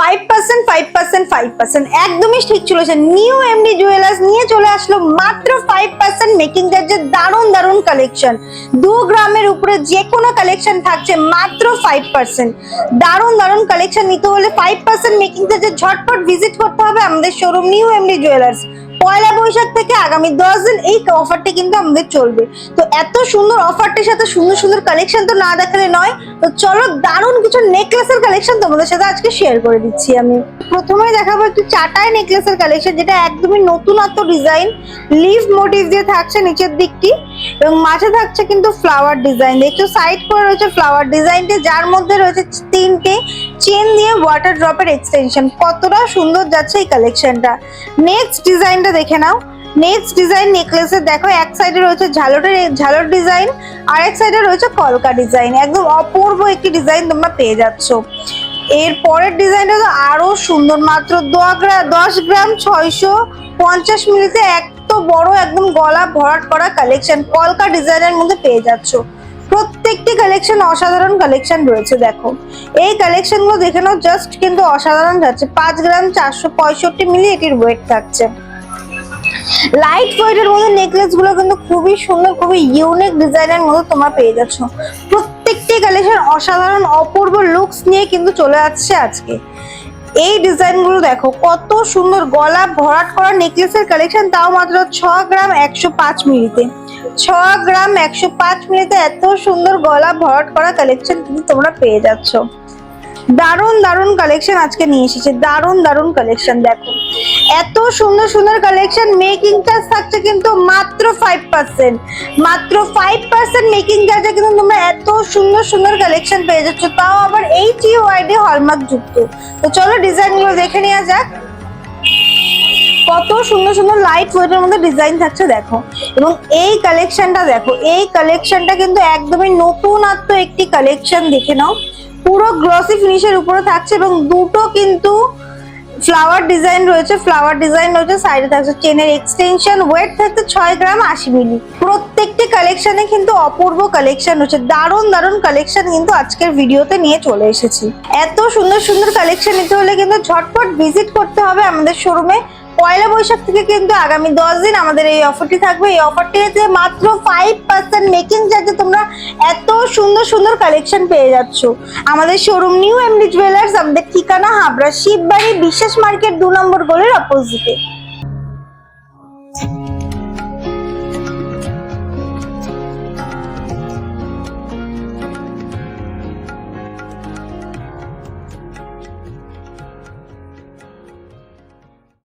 5% 5% 5% একদমই ঠিক চলেছে। নিউ এমডি জুয়েলার্স নিয়ে চলে আসলো মাত্র 5% মেকিং চার্জের দারুণ দারুণ কালেকশন। 2 গ্রামের উপরে যে কোনো কালেকশন থাকছে মাত্র 5%। দারুণ দারুণ কালেকশন নিতে হলে 5% মেকিং চার্জে ঝটপট ভিজিট করতে হবে আমাদের শোরুম নিউ এমডি জুয়েলার্স। পয়লা বৈশাখ থেকে আগামী 10 দিন এই অফারটা কিন্তু আমাদের চলবে। তো এত সুন্দর অফারটির সাথে সুন্দর সুন্দর কালেকশন তো না দেখালে নয়। তো চলো দারুণ কিছু নেকলেসের কালেকশন তোমাদের সাথে আজকে শেয়ার করে দিচ্ছি। আমি প্রথমেই দেখাবো একটু চাটাই নেকলেসের কালেকশন, যেটা একদমই নতুনত্ব ডিজাইন। লিফ মোটিভ দিয়ে থাকছে নিচের দিকটি এবং মাঝে থাকছে কিন্তু ফ্লাওয়ার ডিজাইন। দেখছো সাইড করে রয়েছে ফ্লাওয়ার ডিজাইনটি, যার মধ্যে রয়েছে 3টে চেন দিয়ে ওয়াটার ড্রপের এক্সটেনশন। কতটা সুন্দর যাচ্ছে এই কালেকশনটা। নেক্সট ডিজাইনটা দেখে নাও। নেক্সট ডিজাইন নেকলেসের দেখো, এক সাইডে রয়েছে ঝালর ডিজাইন, আর এক সাইডে রয়েছে কলকা ডিজাইন। একদম অপূর্ব একটি ডিজাইন তোমরা পেয়ে যাচ্ছ। এর পরের ডিজাইনটা তো আরো সুন্দর, মাত্র 10 গ্রাম 650 মিলিতে এত বড় একদম গলা ভরাট করা কালেকশন কলকা ডিজাইনের মধ্যে পেয়ে যাচ্ছ। প্রত্যেকটি কালেকশন অসাধারণ কালেকশন রয়েছে। দেখো এই কালেকশন গুলো দেখে নাও, জাস্ট কিন্তু অসাধারণ যাচ্ছে। 5 গ্রাম 465 মিলি এটির ওয়েট থাকছে। লাইট ওয়েটের মধ্যে নেকলেস গুলো কিন্তু খুবই সুন্দর, খুবই ইউনিক ডিজাইনের মধ্যে তোমরা পেয়ে যাচ্ছ। প্রত্যেকটি কালেকশন অসাধারণ অপূর্ব লুকস নিয়ে কিন্তু চলে আসছে আজকে। এই ডিজাইন গুলো দেখো কত সুন্দর, গলা ভরাট করা নেকলেসের কালেকশন, তাও মাত্র 6 গ্রাম 105 মিলিতে। 6 গ্রাম 105 মিলিতে এত সুন্দর গলা ভরাট করা কালেকশন কিন্তু তোমরা পেয়ে যাচ্ছ। দারুণ দারুণ কালেকশন আজকে নিয়ে এসেছে, দারুণ দারুণ কালেকশন। দেখো এত সুন্দর সুন্দর কালেকশন। মেকিং চার্জ থাকছে কিন্তু মাত্র 5%। মাত্র 5% মেকিং চার্জে কিন্তু তোমরা এত সুন্দর সুন্দর কালেকশন পেয়ে যাচ্ছ, তাও আবার HUID হলমার্ক যুক্ত। তো চলো ডিজাইন গুলো দেখে নেওয়া যাক। কত সুন্দর সুন্দর লাইট ওয়েটের মধ্যে ডিজাইন থাকছে দেখো। এবং এই কালেকশনটা দেখো, এই কালেকশনটা কিন্তু একদমই নতুনত্ব একটি কালেকশন। দেখে নাও পুরো গ্লসি ফিনিশের উপরে থাকছে এবং দুটো কিন্তু ফ্লাওয়ার ডিজাইন রয়েছে। সাইডে থাকছে চেনের এক্সটেনশন। ওয়েট থাকছে 6 গ্রাম 80 মিলি। প্রত্যেকটি কালেকশনে কিন্তু অপূর্ব কালেকশন রয়েছে। দারুণ দারুণ কালেকশন কিন্তু আজকের ভিডিওতে নিয়ে চলে এসেছি। এত সুন্দর সুন্দর কালেকশন নিতে হলে কিন্তু ঝটপট ভিজিট করতে হবে আমাদের শোরুমে। পয়লা বৈশাখ থেকে কিন্তু আগামী 10 দিন আমাদের এই অফারটি থাকবে। এই অফারটিতে মাত্র 5% মেকিং চার্জে তোমরা এত সুন্দর সুন্দর কালেকশন পেয়ে যাচ্ছ আমাদের শোরুম নিউ এমডি জুয়েলার্স। আমাদের ঠিকানা হাবড়া শিববাড়ি বিশ্বাস মার্কেট 2 নম্বর গলির অপোজিটে।